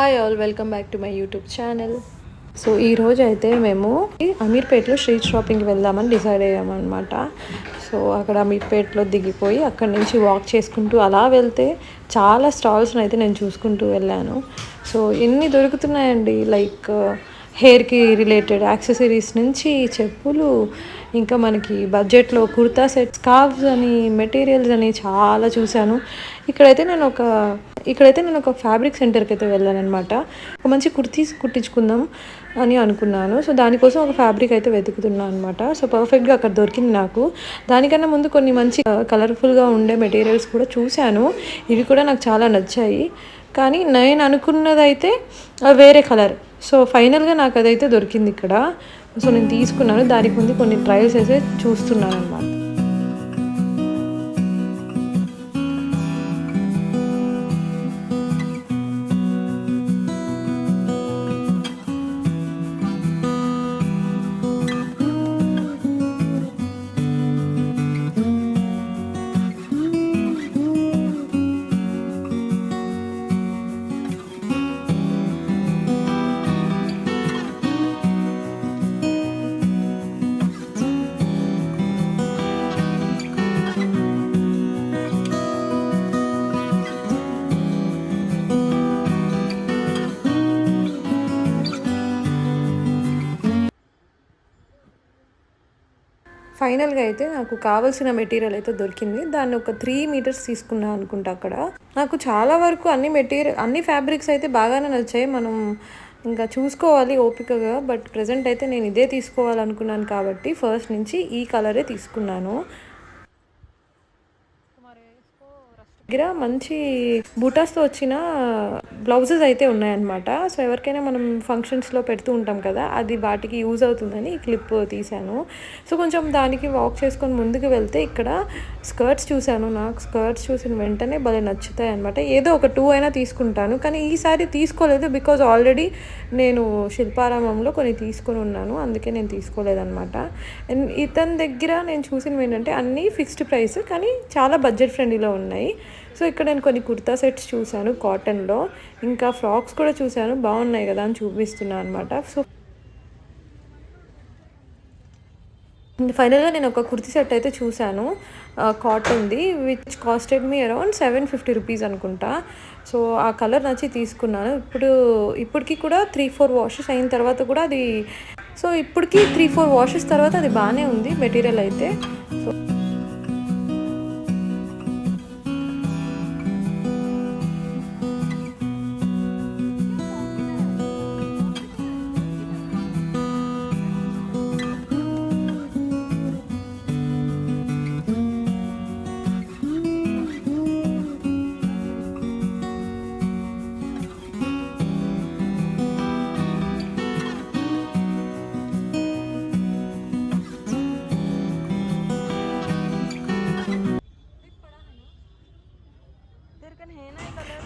Hi all, welcome back to my YouTube channel. So ఈరోజు అయితే మేము అమీర్పేట్లో స్ట్రీట్ షాపింగ్కి వెళ్దామని డిసైడ్ అయ్యామన్నమాట. సో అక్కడ అమీర్పేట్లో దిగిపోయి అక్కడి నుంచి వాక్ చేసుకుంటూ అలా వెళ్తే చాలా స్టాల్స్ని అయితే నేను చూసుకుంటూ వెళ్ళాను. సో ఎన్ని దొరుకుతున్నాయండి, లైక్ హెయిర్కి రిలేటెడ్ యాక్సెసరీస్ నుంచి చెప్పులు, ఇంకా మనకి బడ్జెట్లో కుర్తా సెట్స్, స్కార్ఫ్స్ అని, మెటీరియల్స్ అని చాలా చూశాను. ఇక్కడైతే నేను ఒక ఫ్యాబ్రిక్ సెంటర్కి అయితే వెళ్ళాను అనమాట. ఒక మంచి కుర్తీస్ కుట్టించుకుందాం అని అనుకున్నాను. సో దానికోసం ఒక ఫ్యాబ్రిక్ అయితే వెతుకుతున్నాను అనమాట. సో పర్ఫెక్ట్గా అక్కడ దొరికింది నాకు. దానికన్నా ముందు కొన్ని మంచి కలర్ఫుల్గా ఉండే మెటీరియల్స్ కూడా చూశాను. ఇవి కూడా నాకు చాలా నచ్చాయి. కానీ నేను అనుకున్నదైతే వేరే కలర్. సో ఫైనల్గా నాకు అదైతే దొరికింది ఇక్కడ. సో నేను తీసుకున్నాను. దానికి ముందు కొన్ని ట్రయల్స్ అయితే చూస్తున్నాను అనమాట. ఫైనల్గా అయితే నాకు కావాల్సిన మెటీరియల్ అయితే దొరికింది. దాన్ని ఒక 3 మీటర్స్ తీసుకున్నాను అనుకుంటా. అక్కడ నాకు చాలా వరకు అన్ని ఫ్యాబ్రిక్స్ అయితే బాగానే నచ్చాయి. మనం ఇంకా చూసుకోవాలి ఓపికగా. బట్ ప్రజెంట్ అయితే నేను ఇదే తీసుకోవాలనుకున్నాను కాబట్టి ఫస్ట్ నుంచి ఈ కలరే తీసుకున్నాను. దగ్గర మంచి బూటాస్తో వచ్చిన బ్లౌజెస్ అయితే ఉన్నాయన్నమాట. సో ఎవరికైనా మనం ఫంక్షన్స్లో పెడుతూ ఉంటాం కదా, అది వాటికి యూజ్ అవుతుందని క్లిప్ తీశాను. సో కొంచెం దానికి వాక్ చేసుకొని ముందుకు వెళ్తే ఇక్కడ స్కర్ట్స్ చూశాను. నాకు స్కర్ట్స్ చూసిన వెంటనే భలే నచ్చుతాయి అనమాట. ఏదో ఒక 2 అయినా తీసుకుంటాను, కానీ ఈసారి తీసుకోలేదు. బికాజ్ ఆల్రెడీ నేను శిల్పారామంలో కొన్ని తీసుకొని ఉన్నాను, అందుకే నేను తీసుకోలేదన్నమాట. అండ్ ఇతని దగ్గర నేను చూసినవి ఏంటంటే అన్నీ ఫిక్స్డ్ ప్రైస్, కానీ చాలా బడ్జెట్ ఫ్రెండ్లీలో ఉన్నాయి. సో ఇక్కడ నేను కొన్ని కుర్తా సెట్స్ చూశాను కాటన్లో, ఇంకా ఫ్రాక్స్ కూడా చూశాను. బాగున్నాయి కదా అని చూపిస్తున్నాను అనమాట. సో ఫైనల్గా నేను ఒక కుర్తీ సెట్ అయితే చూశాను కాటన్ది, which costed me around 750 rupees అనుకుంటా. సో ఆ కలర్ నచ్చి తీసుకున్నాను. ఇప్పటికి కూడా 3-4 వాషెస్ అయిన తర్వాత కూడా అది ఇప్పటికి 3-4 వాషెస్ తర్వాత అది బాగానే ఉంది మెటీరియల్ అయితే.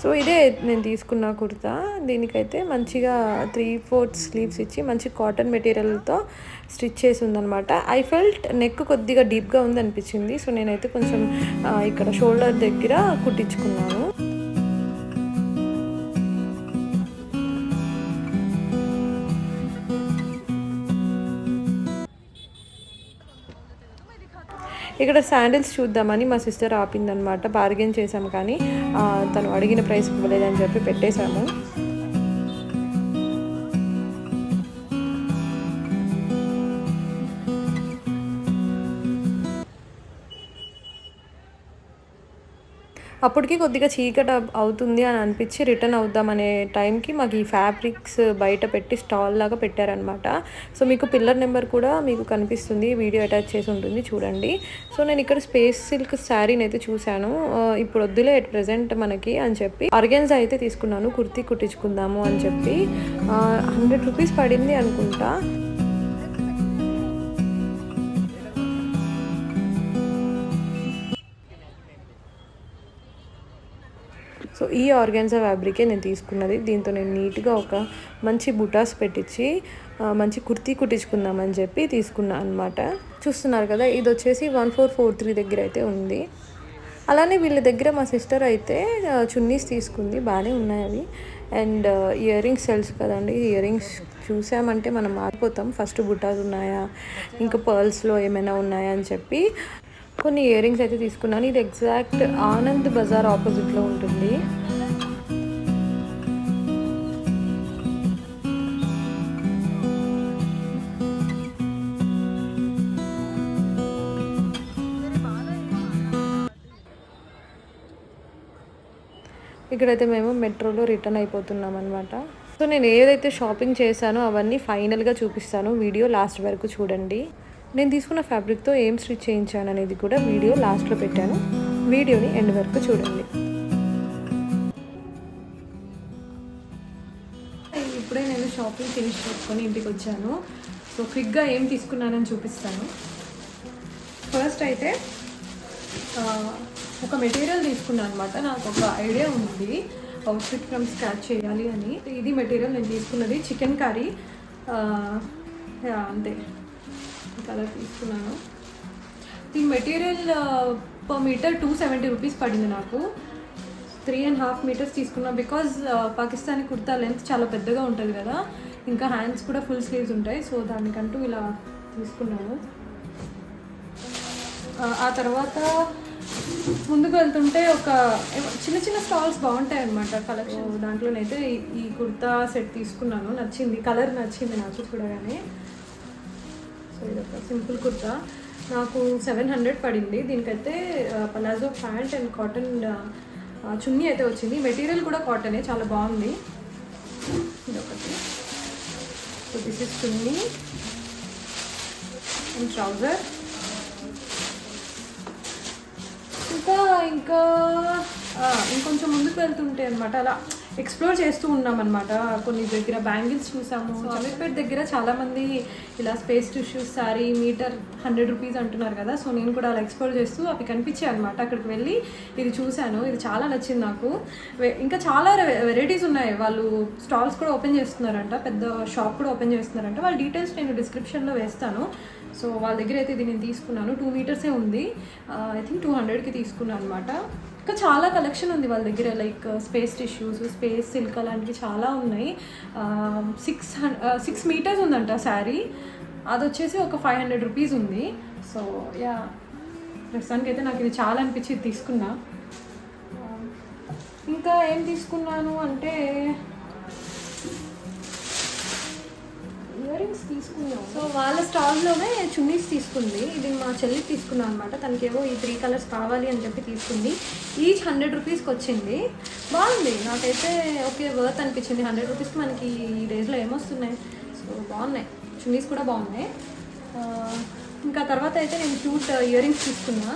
సో ఇదే నేను తీసుకున్న కుర్తా. దీనికైతే మంచిగా 3/4 స్లీవ్స్ ఇచ్చి మంచి కాటన్ మెటీరియల్తో స్టిచ్ చేసి ఉందనమాట. ఐ ఫెల్ట్ నెక్ కొద్దిగా డీప్గా ఉంది అనిపించింది. సో నేనైతే కొంచెం ఇక్కడ షోల్డర్ దగ్గర కుట్టించుకున్నాను. ఇక్కడ శాండిల్స్ చూద్దామని మా సిస్టర్ ఆపిందనమాట. బార్గెన్ చేసాము, కానీ తను అడిగిన ప్రైస్ ఇవ్వలేదని చెప్పి పెట్టేశాము. అప్పటికి కొద్దిగా చీకటి అవుతుంది అని అనిపించి రిటర్న్ అవుద్దామనే టైంకి మాకు ఈ ఫ్యాబ్రిక్స్ బయట పెట్టి స్టాల్ లాగా పెట్టారనమాట. సో మీకు పిల్లర్ నెంబర్ కూడా మీకు కనిపిస్తుంది, వీడియో అటాచ్ చేసి ఉంటుంది చూడండి. సో నేను ఇక్కడ స్పేస్ సిల్క్ శారీని అయితే చూశాను. ఇప్పుడు వద్దులే ఎట్ ప్రెజెంట్ మనకి అని చెప్పి ఆర్గెన్జా అయితే తీసుకున్నాను. కుర్తీ కుట్టించుకుందాము అని చెప్పి 100 రూపీస్ పడింది అనుకుంటా. సో ఈ ఆర్గాన్జా ఫ్యాబ్రికే నేను తీసుకున్నది. దీంతో నేను నీట్గా ఒక మంచి బుటాస్ పెట్టించి మంచి కుర్తీ కుట్టించుకుందామని చెప్పి తీసుకున్నాను అనమాట. చూస్తున్నారు కదా, ఇది వచ్చేసి 1443 దగ్గర అయితే ఉంది. అలానే వీళ్ళ దగ్గర మా సిస్టర్ అయితే చున్నీస్ తీసుకుంది, బాగానే ఉన్నాయి అవి. అండ్ ఇయర్ రింగ్స్ తెలుసు కదండి, ఇయర్ రింగ్స్ చూసామంటే మనం మారిపోతాం. ఫస్ట్ బుట్టాస్ ఉన్నాయా, ఇంకా పర్ల్స్లో ఏమైనా ఉన్నాయా అని చెప్పి కొన్ని ఇయర్ రింగ్స్ అయితే తీసుకున్నాను. ఇది ఎగ్జాక్ట్ ఆనంద్ బజార్ ఆపోజిట్లో ఉంటుంది. ఇక్కడైతే మేము మెట్రోలో రిటర్న్ అయిపోతున్నాం అనమాట. సో నేను ఏదైతే షాపింగ్ చేశానో అవన్నీ ఫైనల్గా చూపిస్తాను, వీడియో లాస్ట్ వరకు చూడండి. నేను తీసుకున్న ఫ్యాబ్రిక్తో ఏం స్టిచ్ చేయించాను అనేది కూడా వీడియో లాస్ట్లో పెట్టాను, వీడియోని ఎండ్ వరకు చూడండి. ఇప్పుడే నేను షాపింగ్ ఫినిష్ చేసుకొని ఇంటికి వచ్చాను. సో క్విక్గా ఏం తీసుకున్నానని చూపిస్తాను. ఫస్ట్ అయితే ఒక మెటీరియల్ తీసుకున్నాను అనమాట. నాకు ఒక ఐడియా ఉంది అవుట్ఫిట్ ఫ్రమ్ స్క్రాచ్ చేయాలి అని. ఇది మెటీరియల్ నేను తీసుకున్నది చికెన్ కర్రీ, అంతే కలర్ తీసుకున్నాను. ఈ మెటీరియల్ పర్ మీటర్ 270 రూపీస్ పడింది నాకు. 3.5 మీటర్స్ తీసుకున్నాను. బికాజ్ పాకిస్తానీ కుర్తా లెంత్ చాలా పెద్దగా ఉంటుంది కదా, ఇంకా హ్యాండ్స్ కూడా ఫుల్ స్లీవ్స్ ఉంటాయి. సో దానికంటూ ఇలా తీసుకున్నాను. ఆ తర్వాత ముందుకు వెళ్తుంటే ఒక చిన్న చిన్న స్టాల్స్ బాగుంటాయి అన్నమాట కలెక్షన్. దాంట్లోనైతే ఈ కుర్తా సెట్ తీసుకున్నాను, నచ్చింది, కలర్ నచ్చింది నాకు చూడగానే. సో ఇదొక సింపుల్ కుర్తా నాకు 700 పడింది. దీనికైతే పలాజో ప్యాంట్ అండ్ కాటన్ చున్నీ అయితే వచ్చింది. మెటీరియల్ కూడా కాటనే, చాలా బాగుంది. ఇదొకటి. So this is chunni and trouser. ఇంకా ఇంకొంచెం ముందుకు వెళ్తుంటే అనమాట అలా ఎక్స్ప్లోర్ చేస్తూ ఉన్నాం అనమాట. కొన్ని దగ్గర బ్యాంగిల్స్ చూసాము. అమీర్పేట దగ్గర చాలామంది ఇలా space tissues sari metre 100 rupees అంటున్నారు కదా. సో నేను కూడా అలా ఎక్స్ప్లోర్ చేస్తూ అవి కనిపించాయి అనమాట. అక్కడికి వెళ్ళి ఇది చూశాను, ఇది చాలా నచ్చింది నాకు. ఇంకా చాలా వెరైటీస్ ఉన్నాయి. వాళ్ళు స్టాల్స్ కూడా ఓపెన్ చేస్తున్నారంట, పెద్ద షాప్ కూడా ఓపెన్ చేస్తున్నారంట. వాళ్ళ డీటెయిల్స్ నేను డిస్క్రిప్షన్లో వేస్తాను. సో వాళ్ళ దగ్గర అయితే ఇది నేను తీసుకున్నాను. 2 మీటర్సే ఉంది. ఐ థింక్ 200కి తీసుకున్నాను అనమాట. ఇంకా చాలా కలెక్షన్ ఉంది వాళ్ళ దగ్గర, like space tissues, space silk అలాంటివి చాలా ఉన్నాయి. 6 మీటర్స్ ఉందంట శారీ. అది వచ్చేసి ఒక 500 రూపీస్ ఉంది. సో యా, ప్రస్తుతానికి అయితే నాకు ఇది చాలా అనిపించి తీసుకున్నా. ఇంకా ఏం తీసుకున్నాను అంటే ఇయర్ రింగ్స్ తీసుకున్నాను. సో వాళ్ళ స్టాల్లోనే చున్నీస్ తీసుకుంది. ఇది మా చెల్లికి తీసుకున్నాను అనమాట. తనకేవో ఈ 3 కలర్స్ కావాలి అని చెప్పి తీసుకుంది. ఈచ్ 100 రూపీస్కి వచ్చింది. బాగుంది, నాకైతే ఓకే వర్త్ అనిపించింది. 100 రూపీస్కి మనకి ఈ డేస్లో ఏమొస్తున్నాయి. సో బాగున్నాయి, చున్నీస్ కూడా బాగున్నాయి. ఇంకా తర్వాత అయితే నేను క్యూట్ ఇయర్ రింగ్స్ తీసుకున్నా.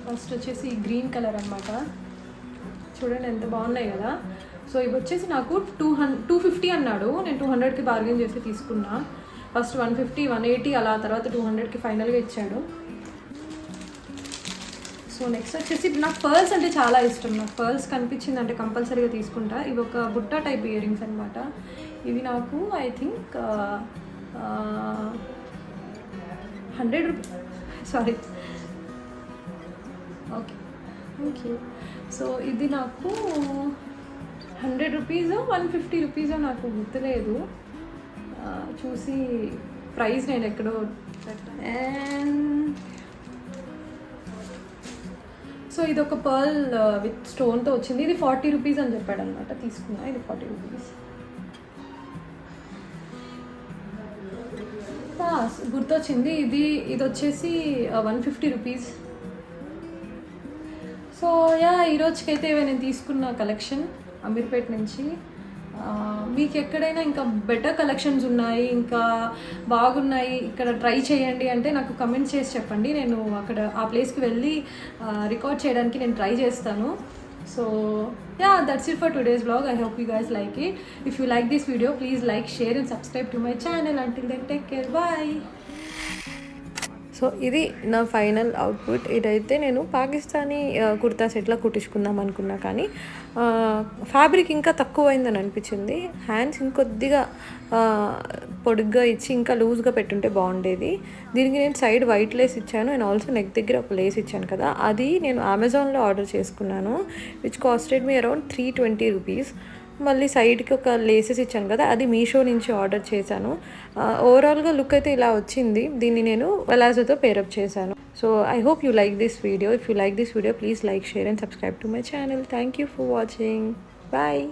ఫస్ట్ వచ్చేసి గ్రీన్ కలర్ అనమాట. చూడండి ఎంత బాగున్నాయి కదా. సో ఇవి వచ్చేసి నాకు 250 అన్నాడు. నేను 200కి బార్గెన్ చేసి తీసుకున్నా. ఫస్ట్ 150, 180 అలా, తర్వాత 200కి ఫైనల్గా ఇచ్చాడు. సో నెక్స్ట్ వచ్చేసి నాకు పర్ల్స్ అంటే చాలా ఇష్టం. నాకు పర్ల్స్ కనిపించింది అంటే కంపల్సరీగా తీసుకుంటా. ఇవి ఒక బుట్ట టైప్ ఇయర్ రింగ్స్ అనమాట. ఇవి నాకు I think 100 rupees, sorry, okay thank you. So ఇది నాకు 100 రూపీస్ 150 రూపీస్ నాకు గుర్తులేదు, చూసి ప్రైస్ నేను ఎక్కడో. అండ్ సో ఇది ఒక పర్ల్ విత్ స్టోన్తో వచ్చింది. ఇది 40 రూపీస్ అని చెప్పాడు అనమాట. తీసుకున్నా, ఇది 40 రూపీస్. గుర్తొచ్చింది, ఇది వచ్చేసి 150 రూపీస్. సో యా, ఈరోజుకైతే నేను తీసుకున్న కలెక్షన్ అమీర్పేట్ నుంచి. మీకు ఎక్కడైనా ఇంకా బెటర్ కలెక్షన్స్ ఉన్నాయి, ఇంకా బాగున్నాయి, ఇక్కడ ట్రై చేయండి అంటే నాకు కమెంట్ చేసి చెప్పండి. నేను అక్కడ ఆ ప్లేస్కి వెళ్ళి రికార్డ్ చేయడానికి నేను ట్రై చేస్తాను. So yeah, that's it for today's vlog. I hope you guys like it. If you like this video, please like, share and subscribe to my channel. Until then, take care, bye. So so ఇది నా final output. ఇదైతే నేను పాకిస్తానీ కుర్తా సెట్లా కుట్టించుకుందాం అనుకున్నా, కానీ fabric ఇంకా తక్కువైందని అనిపించింది. Hands ఇంకొద్దిగా పొడుగ్గా ఇచ్చి ఇంకా లూజ్గా పెట్టుంటే బాగుండేది. దీనికి నేను సైడ్ వైట్ లేస్ ఇచ్చాను అండ్ ఆల్సో నెక్ దగ్గర ఒక లేస్ ఇచ్చాను కదా, అది నేను అమెజాన్లో ఆర్డర్ చేసుకున్నాను, which costed me around 320 rupees. మళ్ళీ సైడ్కి ఒక లేసెస్ ఇచ్చాను కదా, అది మీషో నుంచి ఆర్డర్ చేశాను. ఓవరాల్గా లుక్ అయితే ఇలా వచ్చింది. దీన్ని నేను పలాజోతో పేరప్ చేశాను. So I hope you like this video. If you like this video, please like, share and subscribe to my channel. Thank you for watching. Bye.